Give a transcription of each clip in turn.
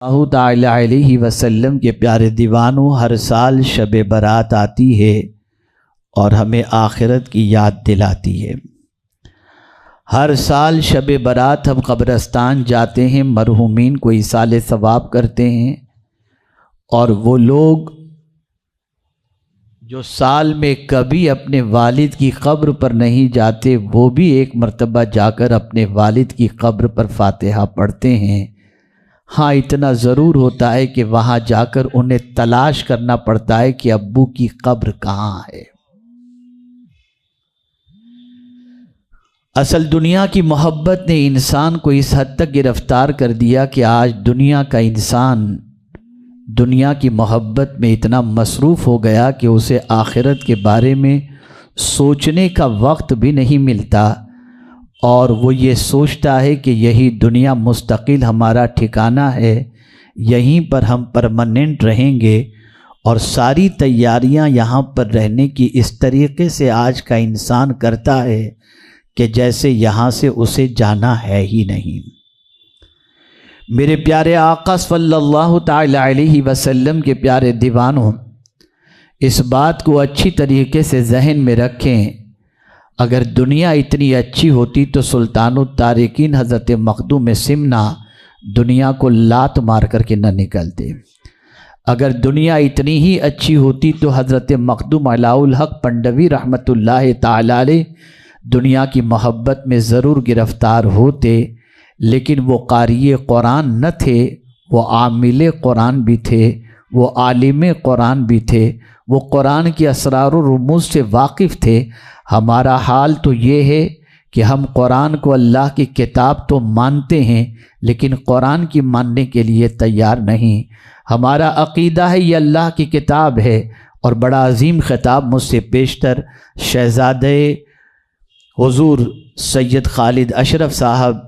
सल्लल्लाहु ताला अलैहि वसल्लम के प्यारे दीवानों, हर साल शब बारात आती है और हमें आखिरत की याद दिलाती है। हर साल शब बारात हम कब्रस्तान जाते हैं, मरहूमीन को इसाले सवाब करते हैं। और वो लोग जो साल में कभी अपने वालिद की कब्र पर नहीं जाते, वो भी एक मर्तबा जाकर अपने वालिद की कब्र पर फातिहा पढ़ते हैं। हाँ, इतना ज़रूर होता है कि वहाँ जाकर उन्हें तलाश करना पड़ता है कि अब्बू की कब्र कहाँ है। असल दुनिया की मोहब्बत ने इंसान को इस हद तक गिरफ्तार कर दिया कि आज दुनिया का इंसान दुनिया की मोहब्बत में इतना मसरूफ़ हो गया कि उसे आखिरत के बारे में सोचने का वक्त भी नहीं मिलता। और वो ये सोचता है कि यही दुनिया मुस्तकिल हमारा ठिकाना है, यहीं पर हम परमानेंट रहेंगे। और सारी तैयारियां यहाँ पर रहने की इस तरीके से आज का इंसान करता है कि जैसे यहाँ से उसे जाना है ही नहीं। मेरे प्यारे आका सल्लल्लाहु ताला अलैहि वसल्लम के प्यारे दीवानों, इस बात को अच्छी तरीके से जहन में रखें। अगर दुनिया इतनी अच्छी होती तो सुल्तानुत तारिकीन हज़रत मखदूम सिमना दुनिया को लात मार करके न निकलते। अगर दुनिया इतनी ही अच्छी होती तो हज़रत मखदूम अलाउल हक पंडवी रहमतुल्लाह ताला अलैह दुनिया की मोहब्बत में ज़रूर गिरफ़्तार होते। लेकिन वो क़ारिए कुरान न थे, वो आमिले कुरान भी थे, वो आलिम कुरान भी थे, वो कुरान के असरार व रुमूज़ से वाकिफ़ थे। हमारा हाल तो ये है कि हम कुरान को अल्लाह की किताब तो मानते हैं, लेकिन कुरान की मानने के लिए तैयार नहीं। हमारा अक़ीदा है ये अल्लाह की किताब है। और बड़ा अजीम ख़िताब मुझसे पेशतर शहज़ादे हुज़ूर सैयद खालिद अशरफ साहब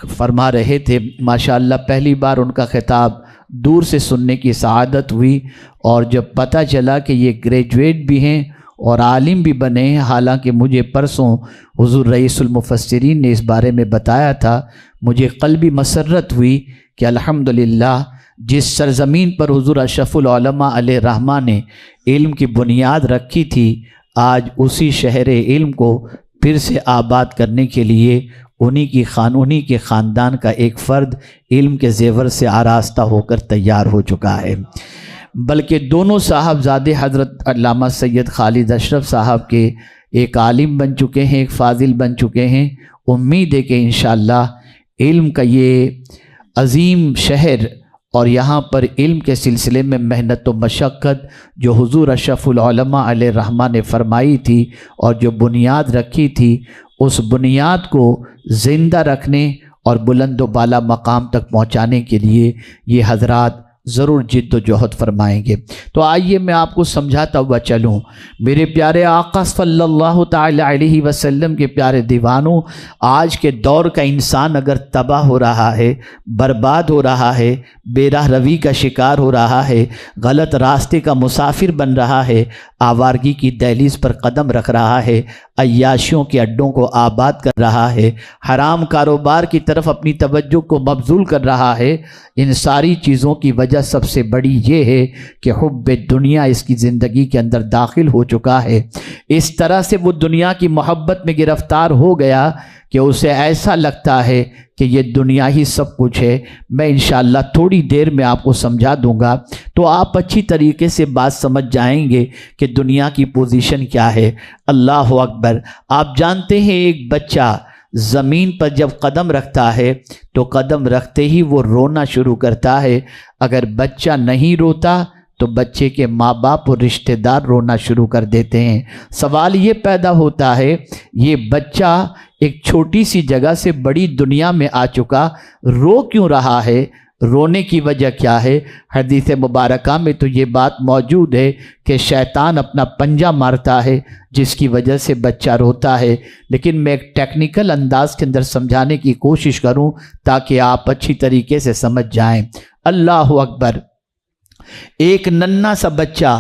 फरमा रहे थे। माशाअल्लाह पहली बार उनका ख़िताब दूर से सुनने की सआदत हुई। और जब पता चला कि ये ग्रेजुएट भी हैं और आलिम भी बने हैं, हालांकि मुझे परसों हुज़ूर रईसुल मुफस्सिरीन ने इस बारे में बताया था, मुझे क़ल्बी मसर्रत हुई कि अल्हम्दुलिल्लाह जिस सरज़मीन पर हुज़ूर अशरफुल उलमा अलैहि रहमा ने इल्म की बुनियाद रखी थी, आज उसी शहर इल्म को फिर से आबाद करने के लिए उन्हीं के ख़ानदान का एक फ़र्द इल्म के ज़ेवर से आरास्ता होकर तैयार हो चुका है। बल्कि दोनों साहबजादे हज़रत अल्लामा सैयद खालिद अशरफ साहब के एक आलिम बन चुके हैं, एक फ़ाज़िल बन चुके हैं। उम्मीद है कि इंशाअल्लाह इल्म का ये अज़ीम शहर और यहाँ पर इल्म के सिलसिले में मेहनत व मशक्क़त जो हुज़ूर अशरफुल उलमा अलैहि रहमा ने फ़रमाई थी और जो बुनियाद रखी थी, उस बुनियाद को ज़िंदा रखने और बुलंद व बाला मकाम तक पहुँचाने के लिए ये हज़रात ज़रूर जिद्दोजहद फरमाएंगे। तो आइए मैं आपको समझाता हुआ चलूँ। मेरे प्यारे आका सल्लल्लाहु ताला अलैहि वसल्लम के प्यारे दीवानों, आज के दौर का इंसान अगर तबाह हो रहा है, बर्बाद हो रहा है, बेराह रवी का शिकार हो रहा है, गलत रास्ते का मुसाफिर बन रहा है, आवारगी की दहलीज पर कदम रख रहा है, अय्याशियों के अड्डों को आबाद कर रहा है, हराम कारोबार की तरफ अपनी तवज्जो को मबजूल कर रहा है, इन सारी चीज़ों की वजह सबसे बड़ी ये है कि हुब्बे दुनिया इसकी ज़िंदगी के अंदर दाखिल हो चुका है। इस तरह से वो दुनिया की मोहब्बत में गिरफ़्तार हो गया कि उसे ऐसा लगता है कि ये दुनिया ही सब कुछ है। मैं इंशाअल्लाह थोड़ी देर में आपको समझा दूंगा तो आप अच्छी तरीके से बात समझ जाएंगे कि दुनिया की पोजीशन क्या है। अल्लाह अकबर। आप जानते हैं एक बच्चा ज़मीन पर जब कदम रखता है तो कदम रखते ही वो रोना शुरू करता है। अगर बच्चा नहीं रोता तो बच्चे के माँ बाप और रिश्तेदार रोना शुरू कर देते हैं। सवाल ये पैदा होता है, ये बच्चा एक छोटी सी जगह से बड़ी दुनिया में आ चुका, रो क्यों रहा है? रोने की वजह क्या है? हदीस मुबारका में तो ये बात मौजूद है कि शैतान अपना पंजा मारता है जिसकी वजह से बच्चा रोता है। लेकिन मैं एक टेक्निकल अंदाज के अंदर समझाने की कोशिश करूं ताकि आप अच्छी तरीके से समझ जाएं। अल्लाह अकबर। एक नन्हा सा बच्चा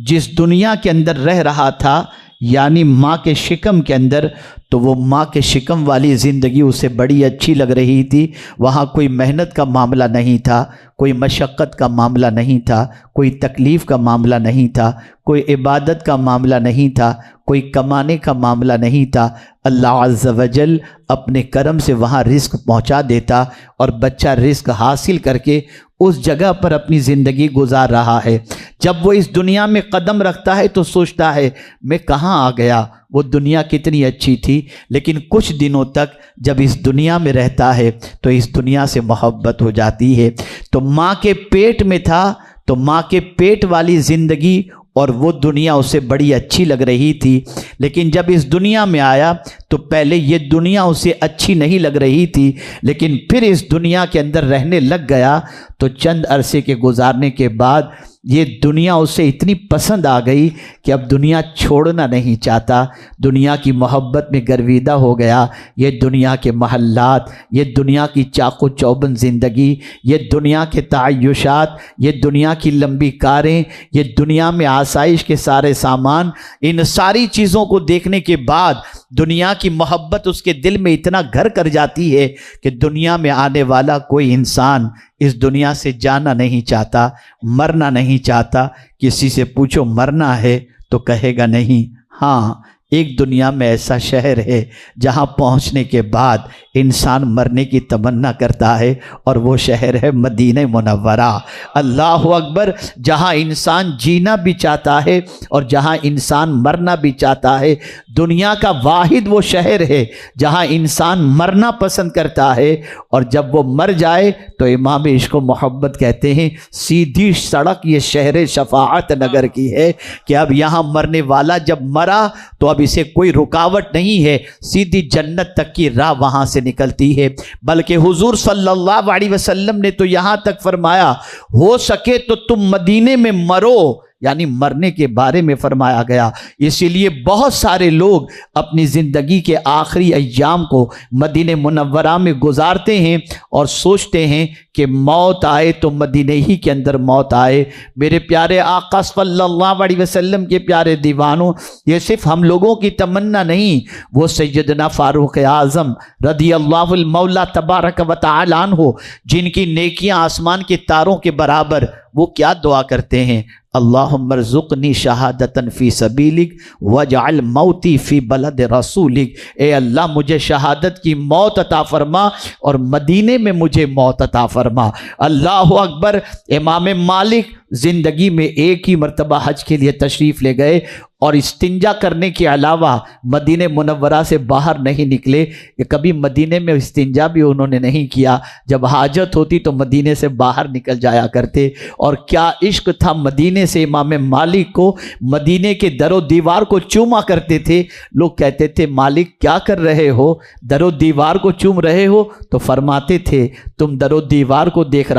जिस दुनिया के अंदर रह रहा था, यानी माँ के शिकम के अंदर, तो वो माँ के शिकम वाली ज़िंदगी उसे बड़ी अच्छी लग रही थी। वहाँ कोई मेहनत का मामला नहीं था, कोई मशक्क़त का मामला नहीं था, कोई तकलीफ़ का मामला नहीं था, कोई इबादत का मामला नहीं था, कोई कमाने का मामला नहीं था। अल्लाह अज़्ज़ व जल अपने करम से वहाँ रिस्क पहुँचा देता और बच्चा रिस्क हासिल करके उस जगह पर अपनी ज़िंदगी गुजार रहा है। जब वो इस दुनिया में कदम रखता है तो सोचता है मैं कहाँ आ गया, वो दुनिया कितनी अच्छी थी। लेकिन कुछ दिनों तक जब इस दुनिया में रहता है तो इस दुनिया से मोहब्बत हो जाती है। तो माँ के पेट में था तो माँ के पेट वाली ज़िंदगी और वो दुनिया उसे बड़ी अच्छी लग रही थी। लेकिन जब इस दुनिया में आया तो पहले ये दुनिया उसे अच्छी नहीं लग रही थी, लेकिन फिर इस दुनिया के अंदर रहने लग गया तो चंद अरसे के गुजारने के बाद ये दुनिया उसे इतनी पसंद आ गई कि अब दुनिया छोड़ना नहीं चाहता। दुनिया की मोहब्बत में गर्विदा हो गया। ये दुनिया के महल्लात, ये दुनिया की चाको चौबंद ज़िंदगी, ये दुनिया के तायुशात, ये दुनिया की लंबी कारें, ये दुनिया में आसाइश के सारे सामान, इन सारी चीज़ों को देखने के बाद दुनिया की मोहब्बत उसके दिल में इतना घर कर जाती है कि दुनिया में आने वाला कोई इंसान इस दुनिया से जाना नहीं चाहता, मरना नहीं चाहता। किसी से पूछो मरना है तो कहेगा नहीं। हाँ, एक दुनिया में ऐसा शहर है जहाँ पहुँचने के बाद इंसान मरने की तमन्ना करता है और वो शहर है मदीने मुनव्वरा। अल्लाह अकबर। जहाँ इंसान जीना भी चाहता है और जहाँ इंसान मरना भी चाहता है। दुनिया का वाहिद वो शहर है जहाँ इंसान मरना पसंद करता है और जब वो मर जाए तो इमाम इश्क व मोहब्बत कहते हैं सीधी सड़क ये शहर शफाअत नगर की है कि अब यहाँ मरने वाला जब मरा तो अब इसे कोई रुकावट नहीं है, सीधी जन्नत तक की राह वहाँ से निकलती है। बल्कि हुजूर सल्लल्लाहु अलैहि वसल्लम ने तो यहाँ तक फरमाया हो सके तो तुम मदीने में मरो, यानी मरने के बारे में फरमाया गया। इसीलिए बहुत सारे लोग अपनी ज़िंदगी के आखिरी अय्याम को मदीने मुनव्वरा में गुजारते हैं और सोचते हैं कि मौत आए तो मदीने ही के अंदर मौत आए। मेरे प्यारे आका सल्लल्लाहु अलैहि वसल्लम के प्यारे दीवानों, ये सिर्फ हम लोगों की तमन्ना नहीं, वो सैयदना फारूक आज़म रज़ियल्लाहु मौला तबारक व तआला अन्हु जिनकी नेकियां आसमान के तारों के बराबर, वो क्या दुआ करते हैं, अल्लाहुम्मा रज़ुक़नी शहादतन फ़ी सबीलिक वजअल मौती फ़ी बलद रसूलिक। ए अल्लाह मुझे शहादत की मौत अता फरमा और मदीने में मुझे मौत अता फरमा। अल्लाह अकबर। इमाम मालिक ज़िंदगी में एक ही मरतबा हज के लिए तशरीफ़ ले गए और इस्तिंजा करने के अलावा मदीने मुनव्वरा से बाहर नहीं निकले। कभी मदीने में इस्तिंजा भी उन्होंने नहीं किया। जब हाजत होती तो मदीने से बाहर निकल जाया करते। और क्या इश्क था मदीने से इमाम मालिक को, मदीने के दरो दीवार को चूमा करते थे। लोग कहते थे मालिक क्या कर रहे हो, दरो दीवार को चूम रहे हो? तो फरमाते थे तुम दरो दीवार को देख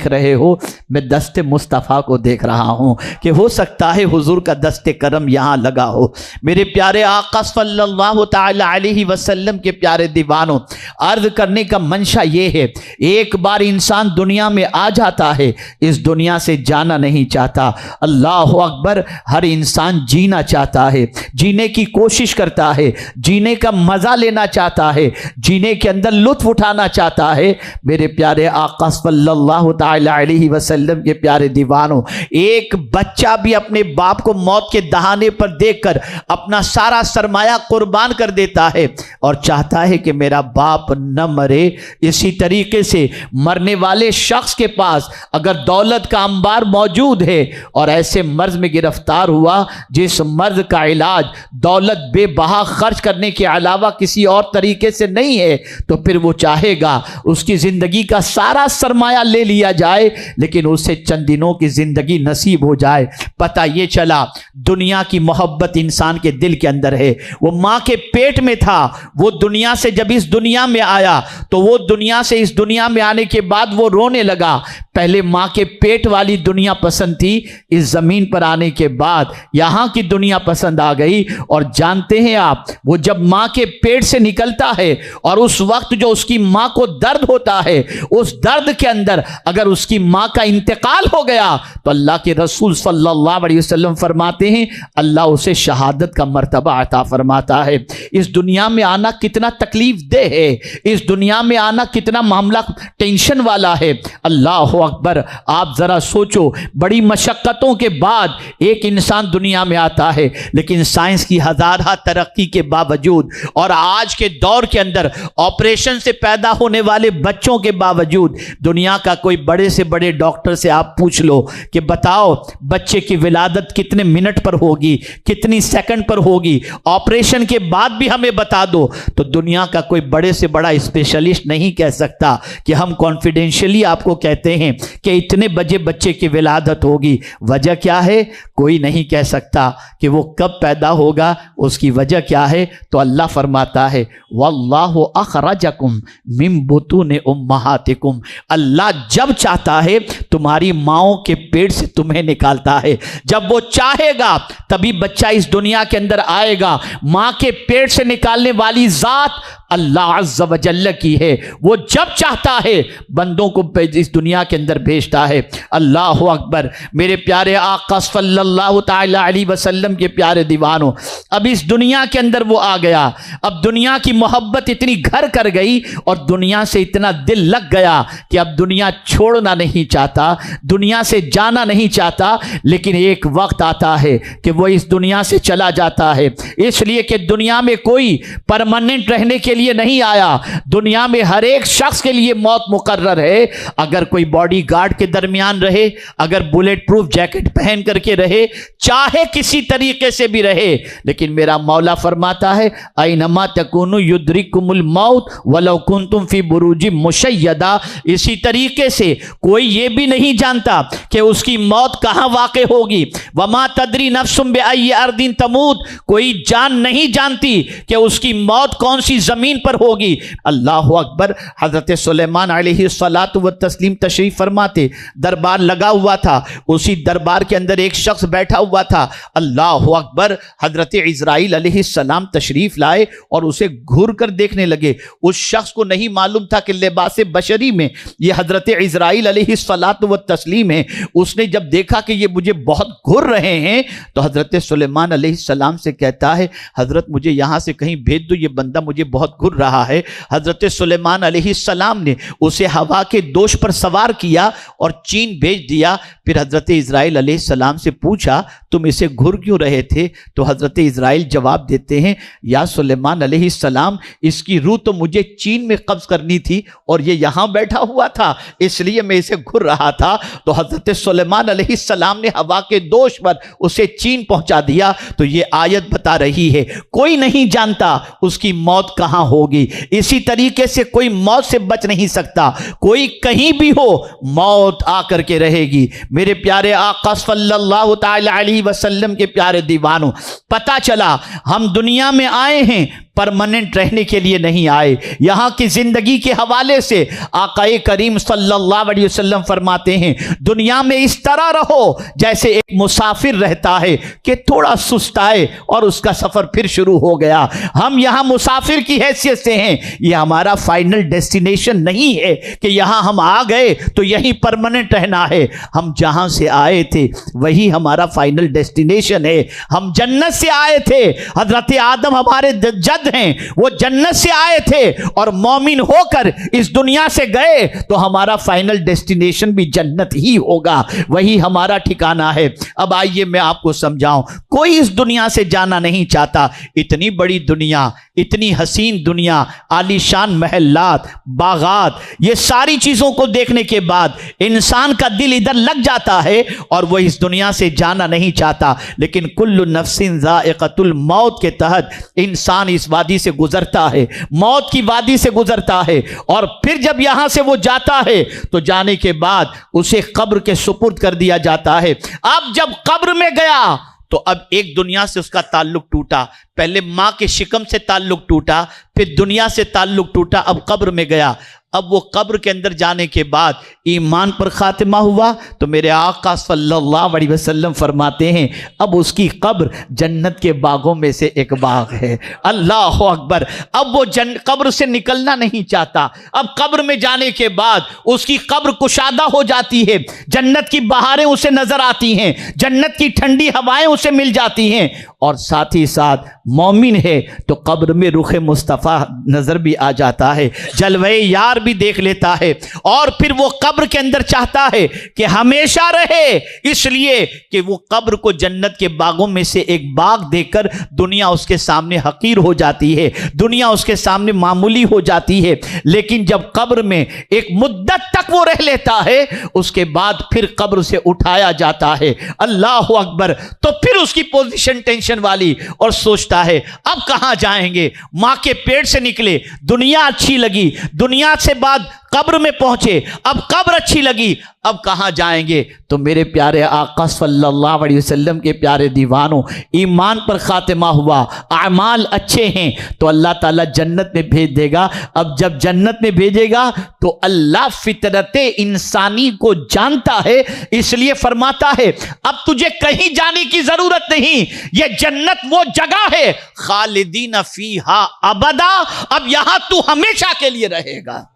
रहे हो, मैं दस्ते मुस्तफ़ा को देख रहा हूँ कि हो सकता है हुजूर का दस्ते करम यहाँ लगा हो। मेरे प्यारे आका सल्लल्लाहु तआला अलैहि वसल्लम के प्यारे दीवानों, अर्ज करने का मंशा ये है, एक बार इंसान दुनिया में आ जाता है, इस दुनिया से जाना नहीं चाहता। अल्लाह अकबर। हर इंसान जीना चाहता है, जीने की कोशिश करता है, जीने का मजा लेना चाहता है, जीने के अंदर लुत्फ उठाना चाहता है। मेरे प्यारे आका सल्लल्लाहु तआला अलैहि वसल्लम के प्यारे दीवानों, एक बच्चा भी अपने बाप को मौत के दहाने पर देखकर अपना सारा सरमाया कुर्बान कर देता है और चाहता है कि मेरा बाप न मरे। इसी तरीके से मरने वाले शख्स के पास अगर दौलत का अंबार मौजूद है और ऐसे मर्ज में गिरफ्तार हुआ जिस मर्ज का इलाज दौलत बेबहा खर्च करने के अलावा किसी और तरीके से नहीं है, तो फिर वो चाहेगा उसकी जिंदगी का सारा सरमाया ले लिया जाए, लेकिन उसे चंद दिनों की जिंदगी नसीब हो जाए। पता ये चला दुनिया की मोहब्बत इंसान के दिल के अंदर है। वो माँ के पेट में था, वो दुनिया से जब इस दुनिया में आया तो वो दुनिया से इस दुनिया में आने के बाद वो रोने लगा। पहले माँ के पेट वाली दुनिया पसंद थी, इस जमीन पर आने के बाद यहाँ की दुनिया पसंद आ गई। और जानते हैं आप, वो जब माँ के पेट से निकलता है और उस वक्त जो उसकी माँ को दर्द होता है, उस दर्द के अंदर अगर उसकी माँ का इंतकाल हो गया तो अल्लाह के रसूल सल्लल्लाहु अलैहि वसल्लम फरमाते हैं अल्लाह उसे शहादत का मर्तबा अता फरमाता है। इस दुनिया में आना कितना तकलीफ दे है, इस दुनिया में आना कितना मामला टेंशन वाला है। अल्लाह अकबर, आप ज़रा सोचो, बड़ी मशक्क़तों के बाद एक इंसान दुनिया में आता है, लेकिन साइंस की हज़ारा तरक्की के बावजूद और आज के दौर के अंदर ऑपरेशन से पैदा होने वाले बच्चों के बावजूद दुनिया का कोई बड़े से बड़े डॉक्टर से आप पूछ लो कि बताओ बच्चे की विलादत कितने मिनट पर होगी, कितनी सेकंड पर होगी, ऑपरेशन के बाद भी हमें बता दो, तो दुनिया का कोई बड़े से बड़ा स्पेशलिस्ट नहीं कह सकता कि हम कॉन्फिडेंशियली आपको कहते हैं कि इतने बजे बच्चे की विलादत होगी। वजह क्या है, कोई नहीं कह सकता कि वो कब पैदा होगा, उसकी वजह क्या है। तो अल्लाह फरमाता है वल्लाहु अखरजकुम मिन बुतून उम्महातिकुम, अल्लाह जब चाहता है तुम्हारी माओं के पेट से तुम्हें निकालता है। जब वो चाहेगा तभी बच्चा इस दुनिया के अंदर आएगा। मां के पेट से निकालने वाली जात अल्लाह अज़्ज़ व जल्ल की है। वो जब चाहता है बंदों को इस दुनिया के अंदर भेजता है। अल्लाह अकबर। मेरे प्यारे आका सल्लल्लाहु ताला अलैहि वसल्लम के प्यारे दीवानों, अब इस दुनिया के अंदर वो आ गया। अब दुनिया की मोहब्बत इतनी घर कर गई और दुनिया से इतना दिल लग गया कि अब दुनिया छोड़ना नहीं चाहता, दुनिया से जाना नहीं चाहता। लेकिन एक वक्त आता है कि वो इस दुनिया से चला जाता है, इसलिए कि दुनिया में कोई परमानेंट रहने के लिए नहीं आया। दुनिया में हर एक शख्स के लिए मौत मुकर्रर है। अगर कोई बॉडी गार्ड के दरमियान रहे, अगर बुलेट प्रूफ जैकेट पहन करके रहे, चाहे किसी तरीके से भी रहे, लेकिन मेरा मौला फरमाता है ऐनमा तकुनु युद्रिकुमुल मौत वलौ कुंतुम फी बुरूजी मुशय्यदा। इसी तरीके से कोई ये भी नहीं जानता कि उसकी मौत कहां वाक़े होगी। वमा तदरी नफ्सुम बिअय्यि अर्दिन तमूत, कोई जान नहीं जानती कि उसकी मौत कौन सी जमीन पर होगी। अल्लाह अकबर। हजरत सुलेमान अलैहिस्सलातु व तस्लीम तशरीफ फरमाते, दरबार लगा हुआ था, उसी दरबार के अंदर एक शख्स बैठा हुआ था। अल्लाह अकबर। हजरत इजराइल अलैहिस्सलाम तशरीफ लाए और उसे घूर कर देखने लगे। उस शख्स को नहीं मालूम था कि लिबास बशरी में ये हजरत इजराइल अलैहिस्सलातु व तस्लीम है। उसने जब देखा कि ये मुझे बहुत घूर रहे हैं तो हजरत सुलेमान अलैहिस्सलाम से कहता है हजरत मुझे यहां से कहीं भेज दो, ये बंदा मुझे बहुत घूर रहा है। हजरत सुलेमान अलैहिस्सलाम ने उसे हवा के दोष पर सवार किया और चीन भेज दिया। फिर हजरत इजराइल अलैहिस्सलाम से पूछा तुम इसे घूर क्यों रहे थे? तो हजरत इजराइल जवाब देते हैं या सुलेमान अलैहिस्सलाम, इसकी रूह तो मुझे चीन में कब्ज करनी थी और ये यहां बैठा हुआ था, इसलिए मैं इसे घूर रहा था। तो हजरत सुलेमान अलैहिस्सलाम ने हवा के दोष पर उसे चीन पहुंचा दिया। तो ये आयत बता रही है कोई नहीं जानता उसकी मौत कहां होगी। इसी तरीके से कोई मौत से बच नहीं सकता, कोई कहीं भी हो मौत आकर के रहेगी। मेरे प्यारे आका सल्लल्लाहु ताला अलैहि वसल्लम के प्यारे दीवानों, पता चला हम दुनिया में आए हैं, परमानेंट रहने के लिए नहीं आए। यहां की जिंदगी के हवाले से आकाए करीम सल्लल्लाहु अलैहि वसल्लम फरमाते हैं दुनिया में इस तरह रहो जैसे एक मुसाफिर रहता है कि थोड़ा सुस्ताए और उसका सफर फिर शुरू हो गया। हम यहां मुसाफिर की हैसियत से हैं, यह हमारा फाइनल डेस्टिनेशन नहीं है कि यहां हम आ गए तो यहीं परमानेंट रहना है। हम जहां से आए थे वही हमारा फाइनल डेस्टिनेशन है। हम जन्नत से आए थे, हजरत आदम हमारे जद हैं, वो जन्नत से आए थे और मोमिन होकर इस दुनिया से गए तो हमारा फाइनल डेस्टिनेशन भी जन्नत ही होगा, वही हमारा ठिकाना है। अब आइए मैं आपको समझाऊं, कोई इस दुनिया से जाना नहीं चाहता। इतनी बड़ी दुनिया, इतनी हसीन दुनिया, आलीशान महलात, बागात, ये सारी चीजों को देखने के बाद इंसान का दिल इधर लग जाता है और वो इस दुनिया से जाना नहीं चाहता। लेकिन कुल्लु नफ्सिन ज़ाइक़तुल मौत के तहत इंसान इस वादी से गुजरता है, मौत की वादी से गुजरता है और फिर जब यहां से वो जाता है तो जाने के बाद उसे कब्र के सुपुर्द कर दिया जाता है। अब जब कब्र में गया तो अब एक दुनिया से उसका ताल्लुक टूटा, पहले मां के शिकम से ताल्लुक टूटा, फिर दुनिया से ताल्लुक टूटा, अब कब्र में गया। अब वो कब्र के अंदर जाने के बाद ईमान पर खातिमा हुआ तो मेरे आका सल्लल्लाहु अलैहि वसल्लम फरमाते हैं अब उसकी कब्र जन्नत के बागों में से एक बाग है। अल्लाह अकबर। अब वो कब्र से निकलना नहीं चाहता। अब कब्र में जाने के बाद उसकी कब्र कुशादा हो जाती है, जन्नत की बहारें उसे नजर आती हैं, जन्नत की ठंडी हवाएं उसे मिल जाती हैं, और साथ ही साथ मोमिन है तो कब्र में रुख मुस्तफ़ा नजर भी आ जाता है, जलवे यार भी देख लेता है, और फिर वो कब्र के अंदर चाहता है कि हमेशा रहे, इसलिए कि वो कब्र को जन्नत के बागों में से एक बाग देकर दुनिया उसके सामने हकीर हो जाती है, दुनिया उसके सामने मामूली हो जाती है। लेकिन जब कब्र में एक मुद्दत तक वो रह लेता है उसके बाद फिर कब्र से उठाया जाता है। अल्लाह अकबर। तो फिर उसकी पोजीशन टेंशन वाली, और सोचता है अब कहां जाएंगे। मां के पेट से निकले, दुनिया अच्छी लगी, दुनिया से बाद कब्र में पहुंचे, अब कब्र अच्छी लगी, अब कहां जाएंगे। तो मेरे प्यारे आका सल्लल्लाहु अलैहि वसल्लम के प्यारे दीवानों, ईमान पर खातिमा हुआ, आमाल अच्छे हैं तो अल्लाह ताला जन्नत में भेज देगा। अब जब जन्नत में भेजेगा तो अल्लाह फितरत इंसानी को जानता है, इसलिए फरमाता है अब तुझे कहीं जाने की जरूरत नहीं, यह जन्नत वो जगह है खालिदीन फीहा अबदा, अब यहां तू हमेशा के लिए रहेगा।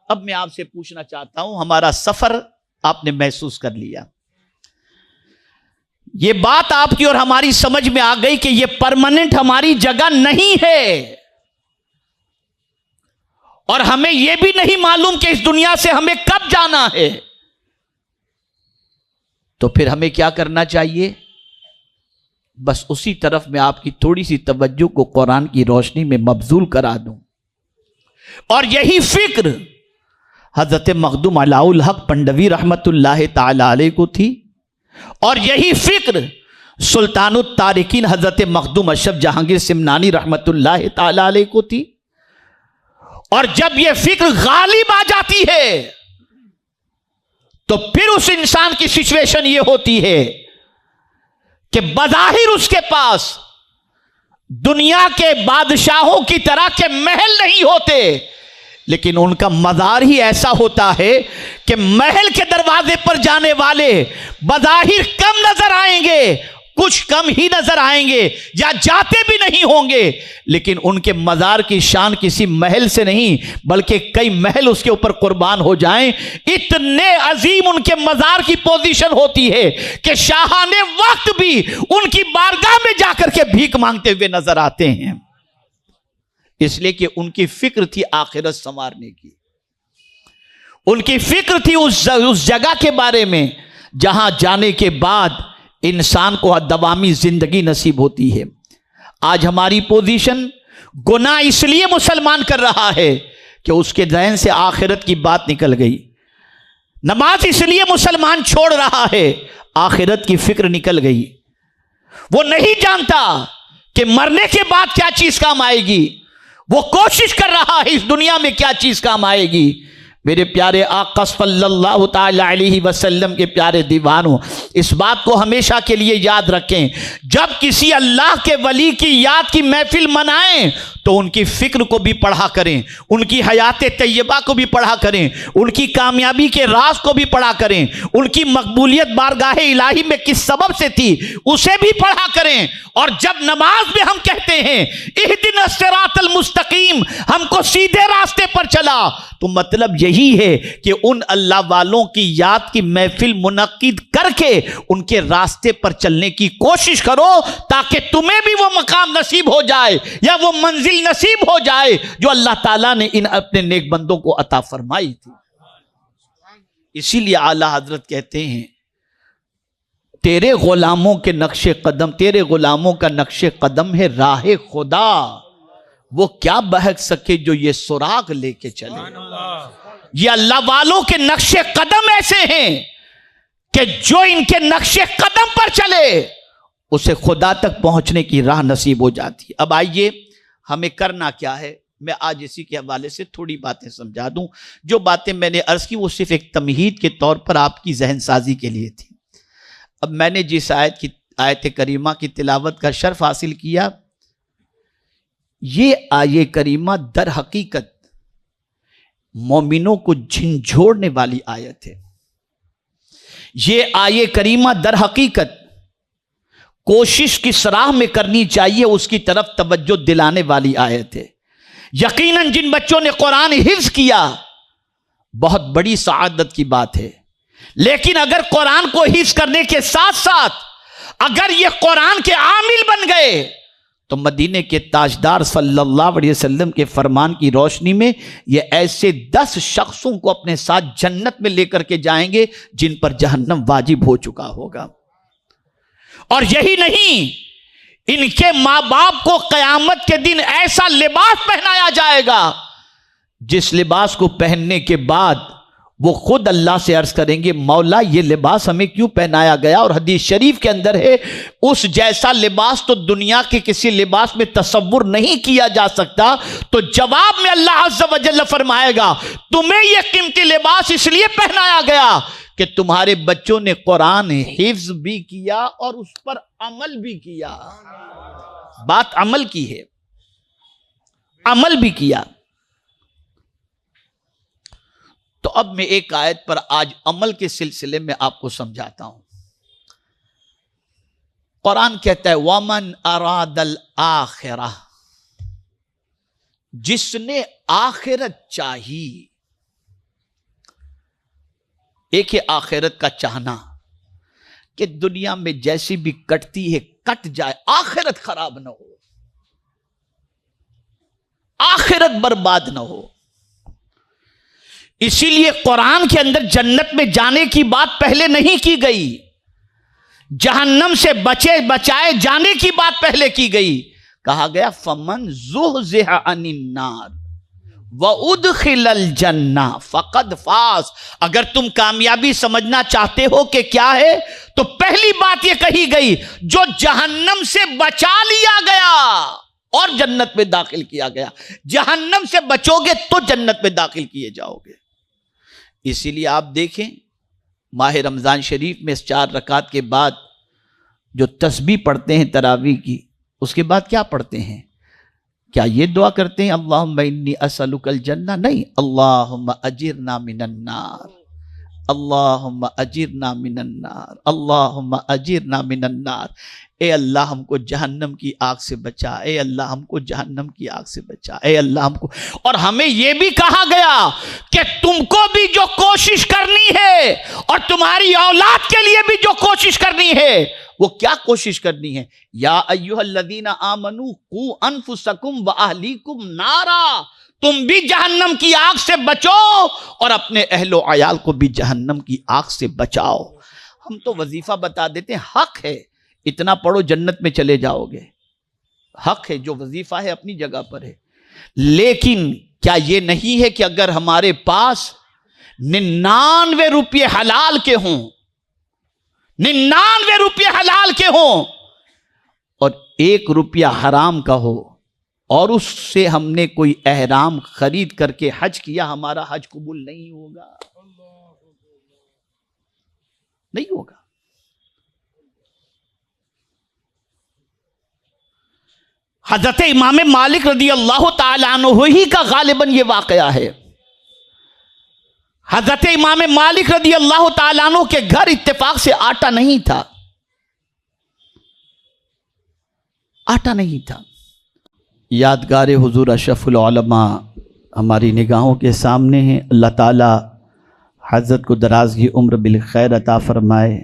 अब मैं आपसे पूछना चाहता हूं, हमारा सफर आपने महसूस कर लिया, यह बात आपकी और हमारी समझ में आ गई कि यह परमानेंट हमारी जगह नहीं है, और हमें यह भी नहीं मालूम कि इस दुनिया से हमें कब जाना है। तो फिर हमें क्या करना चाहिए? बस उसी तरफ मैं आपकी थोड़ी सी तवज्जो को कुरान की रोशनी में मबजूल करा दूं, और यही फिक्र हजरत मखदूम अलाउल हक पंडवी रहमतुल्लाह ताला अलैह को थी, और यही फिक्र सुल्तानुत तारिकीन हजरत मखदूम अशरफ जहांगीर सिमनानी रहमतुल्लाह ताला अलैह को थी। और जब यह फिक्र गालिब आ जाती है तो फिर उस इंसान की सिचुएशन यह होती है कि बज़ाहिर उसके पास दुनिया के बादशाहों की तरह के महल नहीं होते, लेकिन उनका मज़ार ही ऐसा होता है कि महल के दरवाजे पर जाने वाले बज़ाहिर कम नजर आएंगे, कुछ कम ही नजर आएंगे या जाते भी नहीं होंगे, लेकिन उनके मज़ार की शान किसी महल से नहीं बल्कि कई महल उसके ऊपर कुर्बान हो जाएं, इतने अजीम उनके मज़ार की पोजीशन होती है कि शाहाने वक्त भी उनकी बारगाह में जाकर के भीख मांगते हुए नजर आते हैं। इसलिए कि उनकी फिक्र थी आखिरत संवारने की, उनकी फिक्र थी उस जगह के बारे में जहां जाने के बाद इंसान को दवामी जिंदगी नसीब होती है। आज हमारी पोजीशन गुनाह इसलिए मुसलमान कर रहा है कि उसके ज़हन से आखिरत की बात निकल गई, नमाज इसलिए मुसलमान छोड़ रहा है, आखिरत की फिक्र निकल गई। वो नहीं जानता कि मरने के बाद क्या चीज काम आएगी, वो कोशिश कर रहा है इस दुनिया में क्या चीज काम आएगी। मेरे प्यारे आका सल्लल्लाहु ताला अलैहि वसल्लम के प्यारे दीवानों, इस बात को हमेशा के लिए याद रखें, जब किसी अल्लाह के वली की याद की महफिल मनाएं तो उनकी फिक्र को भी पढ़ा करें, उनकी हयात तैयबा को भी पढ़ा करें, उनकी कामयाबी के राज को भी पढ़ा करें, उनकी मकबूलियत बारगाह इलाही में किस सबब से थी उसे भी पढ़ा करें। और जब नमाज में हम कहते हैं इहदिना सिरातल मुस्तकीम, हमको सीधे रास्ते पर चला, तो मतलब यही है कि उन अल्लाह वालों की याद की महफिल मुनक्किद करके उनके रास्ते पर चलने की कोशिश करो, ताकि तुम्हें भी वो मकाम नसीब हो जाए या वो मंजिल नसीब हो जाए जो अल्लाह ताला ने इन अपने नेक बंदों को अता फरमाई थी। इसीलिए आला हजरत कहते हैं तेरे गुलामों के नक्शे कदम, तेरे गुलामों का नक्शे कदम है राह खुदा, वो क्या बहक सके जो ये सुराग लेके चले। ये अल्लाह वालों के नक्शे कदम ऐसे हैं कि जो इनके नक्शे कदम पर चले उसे खुदा तक पहुंचने की राह नसीब हो जाती है। अब आइए हमें करना क्या है, मैं आज इसी के हवाले से थोड़ी बातें समझा दूं। जो बातें मैंने अर्ज की वो सिर्फ एक तमहीद के तौर पर आपकी जहन साजी के लिए थी। अब मैंने जिस आयत करीमा की तिलावत का शर्फ हासिल किया, ये आयत करीमा दर हकीकत मोमिनों को झिंझोड़ने वाली आयत है। ये आये करीमा दर हकीकत कोशिश किस राह में करनी चाहिए उसकी तरफ तवज्जो दिलाने वाली आयत है। यकीनन जिन बच्चों ने कुरान हिफ्ज किया बहुत बड़ी सआदत की बात है, लेकिन अगर कुरान को हिफ्ज करने के साथ साथ अगर ये कुरान के आमिल बन गए तो मदीने के ताजदार सल्लल्लाहु अलैहि वसल्लम के फरमान की रोशनी में ये ऐसे 10 शख्सों को अपने साथ जन्नत में लेकर के जाएंगे जिन पर जहन्नम वाजिब हो चुका होगा। और यही नहीं, इनके मां बाप को कयामत के दिन ऐसा लिबास पहनाया जाएगा जिस लिबास को पहनने के बाद वो खुद अल्लाह से अर्ज करेंगे, मौला ये लिबास हमें क्यों पहनाया गया। और हदीस शरीफ के अंदर है, उस जैसा लिबास तो दुनिया के किसी लिबास में तसव्वुर नहीं किया जा सकता। तो जवाब में अल्लाह अज़्ज़ व जल्ल फरमाएगा, तुम्हें यह कीमती लिबास इसलिए पहनाया गया कि तुम्हारे बच्चों ने कुरान हिफ्ज भी किया और उस पर अमल भी किया। बात अमल की है, अमल भी किया। तो अब मैं एक आयत पर आज अमल के सिलसिले में आपको समझाता हूं। कुरान कहता है, वमन अरादल आखिरा, जिसने आखिरत चाही। एक है आखिरत का चाहना कि दुनिया में जैसी भी कटती है कट जाए, आखिरत खराब ना हो, आखिरत बर्बाद ना हो। इसीलिए कुरान के अंदर जन्नत में जाने की बात पहले नहीं की गई, जहन्नम से बचाए जाने की बात पहले की गई। कहा गया फमन ज़ुहज़िहा अनिन नार व उदखिलल जन्ना फ़क़द फ़ाज़। अगर तुम कामयाबी समझना चाहते हो कि क्या है, तो पहली बात यह कही गई, जो जहन्नम से बचा लिया गया और जन्नत में दाखिल किया गया। जहन्नम से बचोगे तो जन्नत में दाखिल किए जाओगे। इसीलिए आप देखें, माह रमज़ान शरीफ में 4 रकात के बाद जो तस्बीह पढ़ते हैं तरावी की, उसके बाद क्या पढ़ते हैं? क्या ये दुआ करते हैं अल्लाहुम्मा इन्नी असअलुकल जन्ना? नहीं, अल्लाहुम्मा अजिरना मिनन नार, अल्लाहुम्मा अजिरना मिनन नार, अल्लाहुम्मा अजिरना मिनन नार। ए अल्लाह हमको जहन्नम की आग से बचा, ए अल्लाह हमको जहन्नम की आग से बचा, ए अल्लाह हमको। और हमें यह भी कहा गया कि तुमको भी जो कोशिश करनी है और तुम्हारी औलाद के लिए भी जो कोशिश करनी है, वो क्या कोशिश करनी है? या अय्युहल्लज़ीना आमनू कू अनफुसकुम व अहलीकुम नारा, तुम भी जहन्नम की आग से बचो और अपने अहलो अयाल को भी जहन्नम की आग से बचाओ। हम तो वजीफा बता देते हैं, हक है, इतना पढ़ो जन्नत में चले जाओगे, हक है, जो वजीफा है अपनी जगह पर है। लेकिन क्या यह नहीं है कि अगर हमारे पास 99 रुपये हलाल के हों, 99 रुपये हलाल के हों और 1 रुपया हराम का हो, और उससे हमने कोई एहराम खरीद करके हज किया, हमारा हज कबूल नहीं होगा, नहीं होगा। हजरत इमाम मालिक रदी अल्लाह ताला अन्हु ही का गालिबन ये वाकया है। हजरत इमाम मालिक रदी अल्लाह ताला अन्हु के घर इत्तेफाक से आटा नहीं था, आटा नहीं था। यादगार हुजूर अशरफुल उलमा हमारी निगाहों के सामने हैं। अल्लाह ताला हज़रत को दराज की उम्र बिल खैर अता फ़रमाए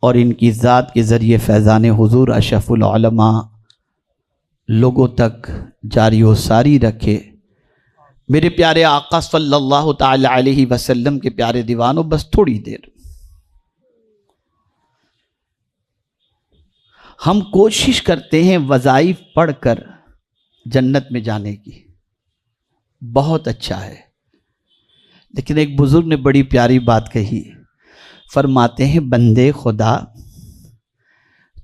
और इनकी ज़ात के ज़रिए फैज़ान हुजूर अशरफुल उलमा लोगों तक जारी व सारी रखे। मेरे प्यारे आका सल्लल्लाहु ताला अलैहि वसल्लम के प्यारे दीवानों, बस थोड़ी देर हम कोशिश करते हैं वज़ाइफ पढ़कर जन्नत में जाने की, बहुत अच्छा है। लेकिन एक बुजुर्ग ने बड़ी प्यारी बात कही, फरमाते हैं बंदे खुदा,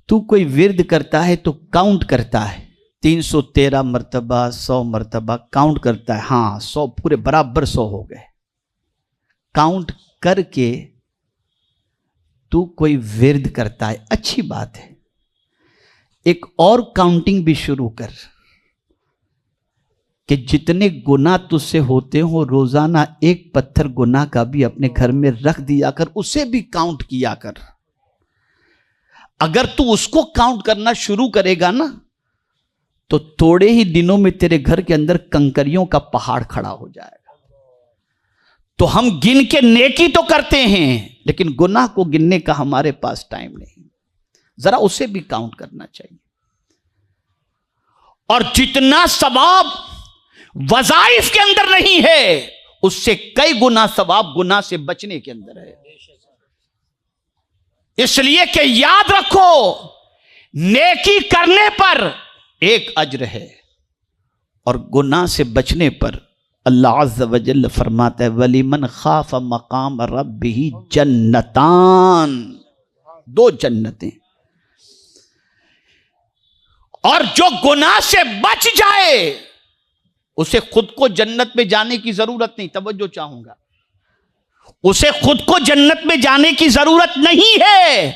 तू कोई विर्द करता है तो काउंट करता है, 313 मरतबा 100 मरतबा काउंट करता है। हाँ, 100 पूरे बराबर 100 हो गए। काउंट करके तू कोई विर्द करता है, अच्छी बात है। एक और काउंटिंग भी शुरू कर कि जितने गुनाह तुझसे होते हो रोजाना एक पत्थर गुनाह का भी अपने घर में रख दिया कर, उसे भी काउंट किया कर। अगर तू उसको काउंट करना शुरू करेगा ना तो थोड़े ही दिनों में तेरे घर के अंदर कंकरियों का पहाड़ खड़ा हो जाएगा। तो हम गिन के नेकी तो करते हैं लेकिन गुनाह को गिनने का हमारे पास टाइम नहीं। जरा उसे भी काउंट करना चाहिए। और जितना सवाब वज़ाइफ के अंदर नहीं है उससे कई गुना सवाब गुनाह से बचने के अंदर है। इसलिए कि याद रखो, नेकी करने पर एक अज्र है और गुनाह से बचने पर अल्लाह अज़्ज़ व जल्ल फरमाता है वलिमन खाफ मकाम रब्बिही जन्नतान, दो जन्नतें। और जो गुनाह से बच जाए उसे खुद को जन्नत में जाने की जरूरत नहीं। तवज्जो चाहूंगा, उसे खुद को जन्नत में जाने की जरूरत नहीं है,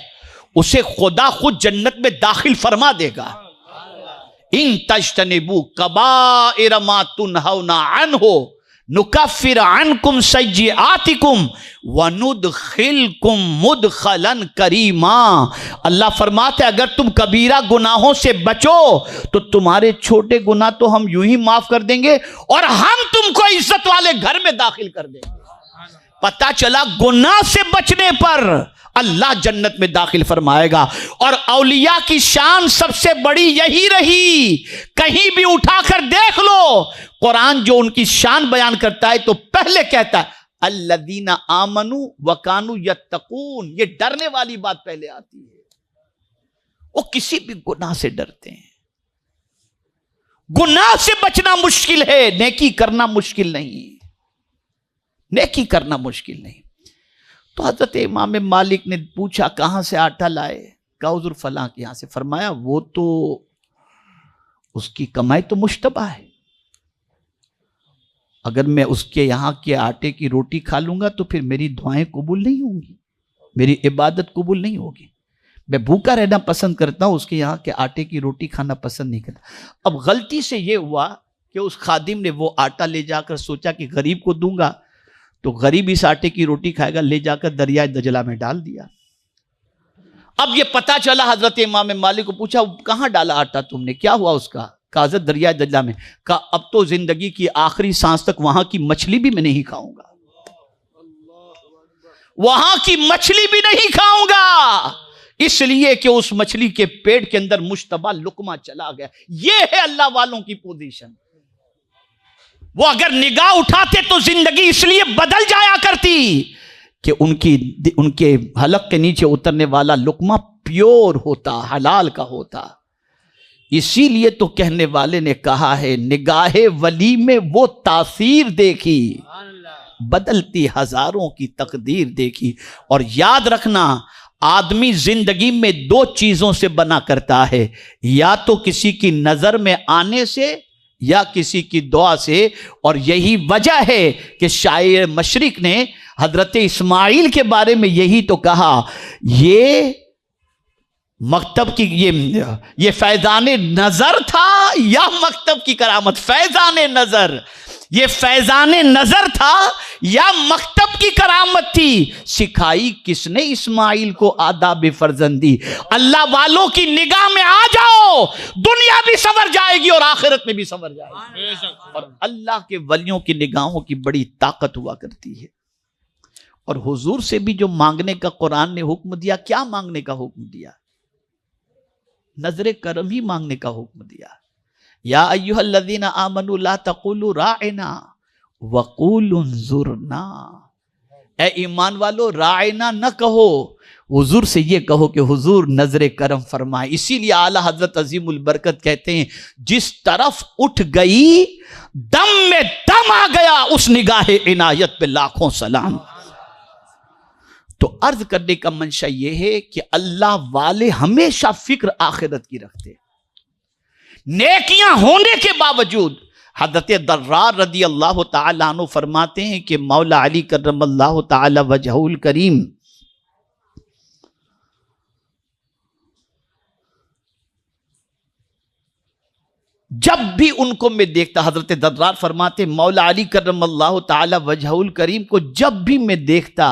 उसे खुदा खुद जन्नत में दाखिल फरमा देगा। इन तज्तनिबू कबाइर मा तुनहौना अन्हु नुकफ्फिर अन्कुम सय्यिआतिकुम व नुदखिलकुम मुदखलन करीमा। अल्लाह फरमाते अगर तुम कबीरा गुनाहों से बचो तो तुम्हारे छोटे गुनाह तो हम यूं ही माफ कर देंगे और हम तुमको इज्जत वाले घर में दाखिल कर देंगे। पता चला गुनाह से बचने पर अल्लाह जन्नत में दाखिल फरमाएगा। और औलिया की शान सबसे बड़ी यही रही। कहीं भी उठाकर देख लो कुरान जो उनकी शान बयान करता है तो पहले कहता है अल्लदीना आमनु वकानु यत्तकून। ये डरने वाली बात पहले आती है। वो किसी भी गुनाह से डरते हैं। गुनाह से बचना मुश्किल है, नेकी करना मुश्किल नहीं। नेकी करना मुश्किल नहीं। तो हजरत इमाम मालिक ने पूछा कहां से आटा लाए? कहा हुजूर फलां के यहां से। फरमाया वो तो उसकी कमाई तो मुश्तबा है, अगर मैं उसके यहां के आटे की रोटी खा लूंगा तो फिर मेरी दुआएं कबूल नहीं होंगी, मेरी इबादत कबूल नहीं होगी। मैं भूखा रहना पसंद करता हूं, उसके यहाँ के आटे की रोटी खाना पसंद नहीं करता। अब गलती से यह हुआ कि उस खादिम ने वो आटा ले जाकर सोचा कि गरीब को दूंगा तो गरीब इस आटे की रोटी खाएगा, ले जाकर दरिया दजला में डाल दिया। अब ये पता चला, हजरत इमाम मालिक को पूछा कहां डाला आटा तुमने, क्या हुआ उसका? कहा हजरत दरिया दजला में। कहा अब तो जिंदगी की आखिरी सांस तक वहां की मछली भी मैं नहीं खाऊंगा, वहां की मछली भी नहीं खाऊंगा, इसलिए कि उस मछली के पेट के अंदर मुश्तबा लुकमा चला गया। यह है अल्लाह वालों की पोजीशन। वो अगर निगाह उठाते तो जिंदगी इसलिए बदल जाया करती कि उनके हलक के नीचे उतरने वाला लुकमा प्योर होता, हलाल का होता। इसीलिए तो कहने वाले ने कहा है निगाहे वली में वो तासीर देखी, बदलती हजारों की तकदीर देखी। और याद रखना, आदमी जिंदगी में दो चीजों से बना करता है, या तो किसी की नजर में आने से या किसी की दुआ से। और यही वजह है कि शायर मशरिक ने हजरत इस्माइल के बारे में यही तो कहा, ये मकतब की ये फैजान नजर था या मकतब की करामत? फैजान नजर, ये फैजान नजर था या मकतब की करामत थी? सिखाई किसने इस्माइल को आदाब फर्जंदी? अल्लाह वालों की निगाह में आ जाओ, दुनिया भी संवर जाएगी और आखिरत में भी संवर जाएगी। और अल्लाह के वलियों की निगाहों की बड़ी ताकत हुआ करती है। और हुजूर से भी जो मांगने का कुरान ने हुक्म दिया, क्या मांगने का हुक्म दिया? नजर करम ही मांगने का हुक्म दिया। या अय्युहल्लज़ीना आमनू ला तक़ूलू राइना वक़ूलू उन्ज़ुरना। ए ईमान वालो, राइना न कहो, हुजूर से ये कहो कि हुजूर नजर करम फरमाए। इसीलिए आला हजरत अजीमुल बरकत कहते हैं, जिस तरफ उठ गई दम में दम आ गया, उस निगाहे इनायत पे लाखों सलाम। तो अर्ज करने का मंशा यह है कि अल्लाह वाले हमेशा फिक्र आखिरत की रखते। नेकियां होने के बावजूद हज़रत दर्रार रदी अल्लाह तआला अन्हु फरमाते हैं कि मौला अली करमल्लाहु तआला वजहुल करीम जब भी उनको मैं देखता, हजरत दर्रार फरमाते मौला अली करमल्लाहु ताला वजहुल करीम को जब भी मैं देखता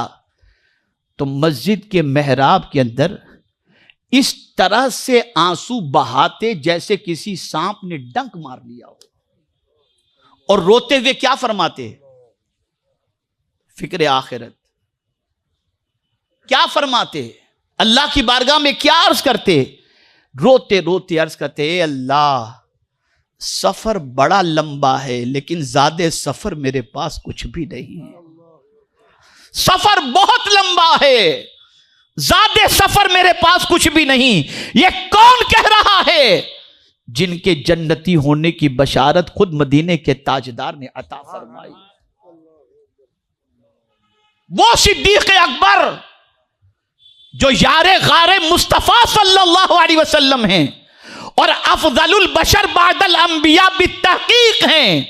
तो मस्जिद के मेहराब के अंदर इस तरह से आंसू बहाते जैसे किसी सांप ने डंक मार लिया हो, और रोते हुए क्या फरमाते, फिक्र आखिरत। क्या फरमाते, अल्लाह की बारगाह में क्या अर्ज करते, रोते रोते अर्ज करते, ए अल्लाह सफर बड़ा लंबा है लेकिन ज्यादा सफर मेरे पास कुछ भी नहीं है। सफर बहुत लंबा है, ज्यादा सफर मेरे पास कुछ भी नहीं। ये कौन कह रहा है, जिनके जन्नती होने की बशारत खुद मदीने के ताजदार ने अता फरमाई। वो सिद्दीक अकबर जो यारे गारे मुस्तफा सल्लल्लाहु अलैहि वसल्लम हैं और अफजलुल बशर बादल अंबिया बित्तहकीक हैं,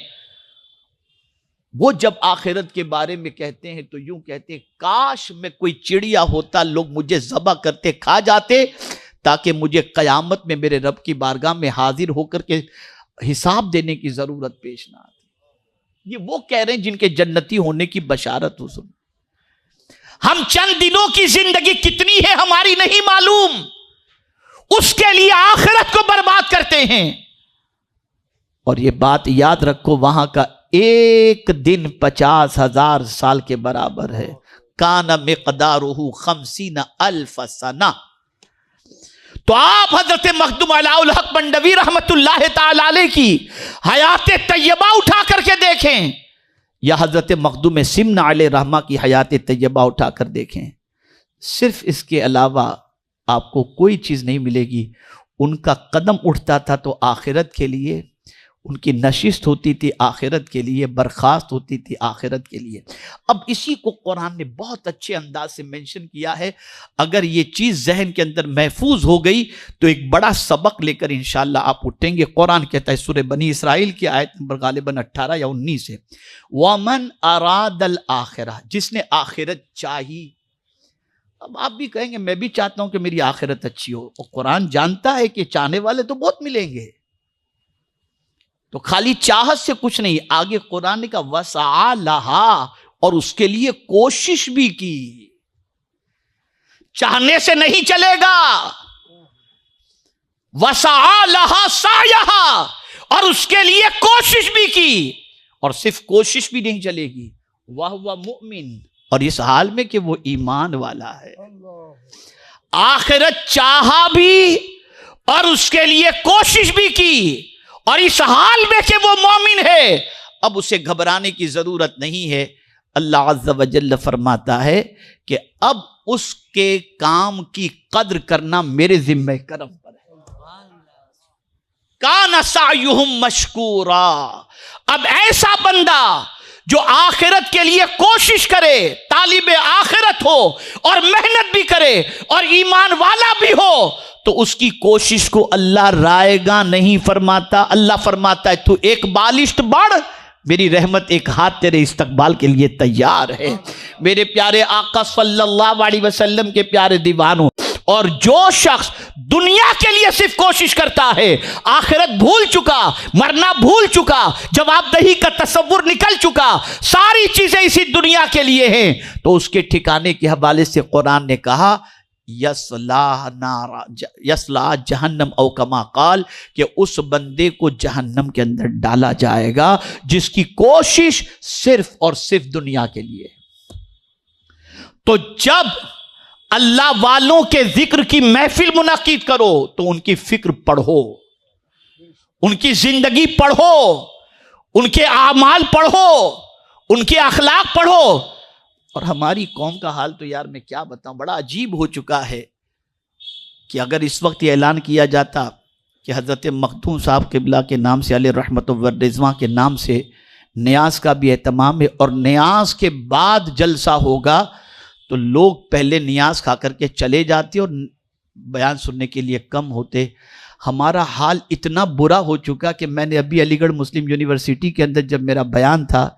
वो जब आखिरत के बारे में कहते हैं तो यूं कहते हैं, काश मैं कोई चिड़िया होता, लोग मुझे ज़बह करते खा जाते ताकि मुझे क़यामत में मेरे रब की बारगाह में हाजिर होकर के हिसाब देने की ज़रूरत पेश ना आती। ये वो कह रहे हैं जिनके जन्नती होने की बशारत हो। सुन, हम चंद दिनों की जिंदगी कितनी है हमारी नहीं मालूम, उसके लिए आखिरत को बर्बाद करते हैं। और ये बात याद रखो, वहां का एक दिन 50,000 साल के बराबर है। काना मिक़दारुहु 50,000 सना। तो आप हजरत मखदूम अलाउल हक मंडवी रहमतुल्लाह ताला अलैह की हयात तैयबा उठा करके देखें, या हजरत मखदूम सिमना अलैह रहमा की हयात तैयबा उठा कर देखें। सिर्फ इसके अलावा आपको कोई चीज़ नहीं मिलेगी। उनका कदम उठता था तो आखिरत के लिए, उनकी नशिस्त होती थी आखिरत के लिए, बर्खास्त होती थी आखिरत के लिए। अब इसी को कुरान ने बहुत अच्छे अंदाज से मेंशन किया है। अगर ये चीज़ जहन के अंदर महफूज हो गई तो एक बड़ा सबक लेकर इंशाअल्लाह आप उठेंगे। कुरान कहता है सूरह बनी इसराइल की आयत नंबर गालिबन 18 या 19 है, वमन अरादल आखिरा, जिसने आखिरत चाही। अब आप भी कहेंगे मैं भी चाहता हूं कि मेरी आखिरत अच्छी हो, और कुरान जानता है कि चाहने वाले तो बहुत मिलेंगे, तो खाली चाहत से कुछ नहीं। आगे कुरान का वसा लहा, और उसके लिए कोशिश भी की। चाहने से नहीं चलेगा, वसा लहा सायहा, और उसके लिए कोशिश भी की। और सिर्फ कोशिश भी नहीं चलेगी, वह मुमिन, और इस हाल में कि वो ईमान वाला है। आखिरत चाहा भी और उसके लिए कोशिश भी की, और इस हाल में कि वो मोमिन है। अब उसे घबराने की जरूरत नहीं है। अल्लाह अज़्ज़ा व जल्ल फरमाता है कि अब उसके काम की कद्र करना मेरे जिम्मे करम पर है। काना सायुहुम मशकूरा। अब ऐसा बंदा जो आखिरत के लिए कोशिश करे, तालिबे आखिरत हो और मेहनत भी करे और ईमान वाला भी हो, तो उसकी कोशिश को अल्लाह रायगा नहीं फरमाता। अल्लाह फरमाता है तू एक बालिश्त बढ़, मेरी रहमत एक हाथ तेरे इस्तकबाल के लिए तैयार है। मेरे प्यारे आका सल्लल्लाहु अलैहि वसल्लम के प्यारे दीवानों, और जो शख्स दुनिया के लिए सिर्फ कोशिश करता है, आखिरत भूल चुका, मरना भूल चुका, जवाबदेही का तस्वुर निकल चुका, सारी चीजें इसी दुनिया के लिए हैं, तो उसके ठिकाने के हवाले से कुरान ने कहा यसला जहन्नम औ कमा काल, कि उस बंदे को जहन्नम के अंदर डाला जाएगा जिसकी कोशिश सिर्फ और सिर्फ दुनिया के लिए। तो जब अल्लाह वालों के जिक्र की महफिल मुनाकिद करो तो उनकी फिक्र पढ़ो, उनकी जिंदगी पढ़ो, उनके आमाल पढ़ो, उनके अखलाक पढ़ो। और हमारी कौम का हाल तो यार मैं क्या बताऊं, बड़ा अजीब हो चुका है कि अगर इस वक्त ये ऐलान किया जाता कि हज़रत मखदूम साहब क़िबला के नाम से अलैहि रहमत व रिज़वान के नाम से न्याज का भी एहतमाम है और न्याज के बाद जलसा होगा, तो लोग पहले न्याज खा करके चले जाते और बयान सुनने के लिए कम होते। हमारा हाल इतना बुरा हो चुका कि मैंने अभी अलीगढ़ मुस्लिम यूनिवर्सिटी के अंदर जब मेरा बयान था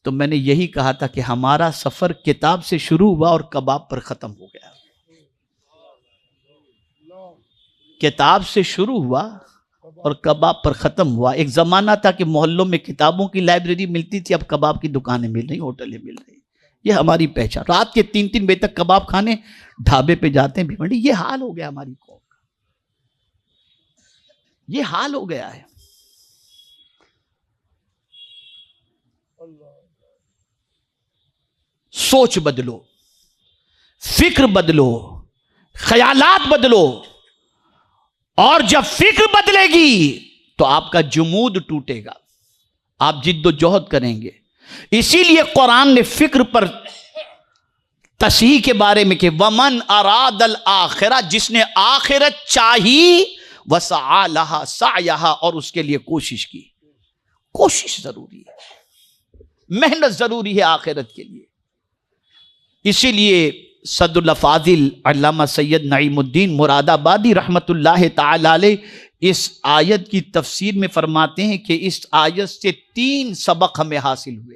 तो मैंने यही कहा था कि हमारा सफ़र किताब से शुरू हुआ और कबाब पर ख़त्म हो गया। किताब से शुरू हुआ और कबाब पर ख़त्म हुआ। एक ज़माना था कि मोहल्लों में किताबों की लाइब्रेरी मिलती थी, अब कबाब की दुकानें मिल रही, होटलें मिल रही। ये हमारी पहचान। रात के 3-3 बजे तक कबाब खाने ढाबे पे जाते हैं भिवंडी। ये हाल हो गया हमारी कौम का, ये हाल हो गया है। सोच बदलो, फिक्र बदलो, ख्यालात बदलो, और जब फिक्र बदलेगी तो आपका जुमूद टूटेगा, आप जिद्दोजहद करेंगे। इसीलिए कुरान ने फिक्र पर तस्हीह के बारे में कि वमन अरादल आखिरा, जिसने आखिरत चाही, वसआ लहा सायहा, और उसके लिए कोशिश की। कोशिश जरूरी है, मेहनत जरूरी है आखिरत के लिए। इसीलिए सदुल फाजिल अल्लामा सैयद नईमुद्दीन मुरादाबादी रहमतुल्लाह ताला अलैह इस आयत की तफसीर में फरमाते हैं कि इस आयत से 3 सबक हमें हासिल हुए।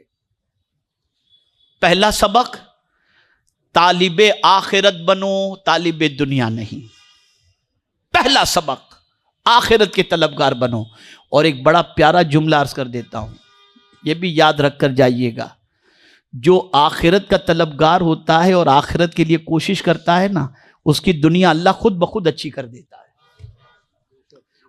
पहला सबक, तालिबे आखिरत बनो, तालिबे दुनिया नहीं। पहला सबक, आखिरत के तलबगार बनो। और एक बड़ा प्यारा जुमला अर्ज कर देता हूं, यह भी याद रख कर जाइएगा। जो आखिरत का तलबगार होता है और आखिरत के लिए कोशिश करता है ना, उसकी दुनिया अल्लाह खुद ब खुद अच्छी कर देता है,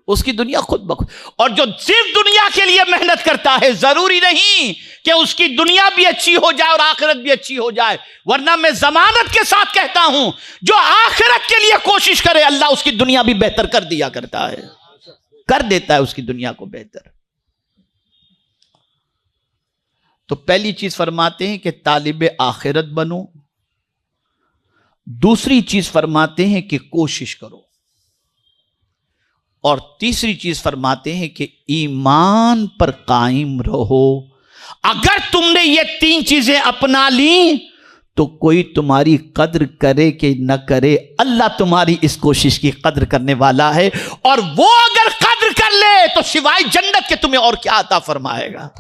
उसकी दुनिया खुद ब खुद। और जो सिर्फ दुनिया के लिए मेहनत करता है, जरूरी नहीं कि उसकी दुनिया भी अच्छी हो जाए और आखिरत भी अच्छी हो जाए, वरना मैं जमानत के साथ कहता हूं, जो आखिरत के लिए कोशिश करे, अल्लाह उसकी दुनिया भी बेहतर कर दिया करता है, कर देता है उसकी दुनिया को बेहतर। तो पहली चीज फरमाते हैं कि तालिबे आखिरत बनो। दूसरी चीज फरमाते हैं कि कोशिश करो। और तीसरी चीज फरमाते हैं कि ईमान पर कायम रहो। अगर तुमने ये 3 चीजें अपना ली तो कोई तुम्हारी कद्र करे कि न करे, अल्लाह तुम्हारी इस कोशिश की कद्र करने वाला है। और वो अगर कद्र कर ले तो सिवाय जन्नत के तुम्हें और क्या अता फरमाएगा।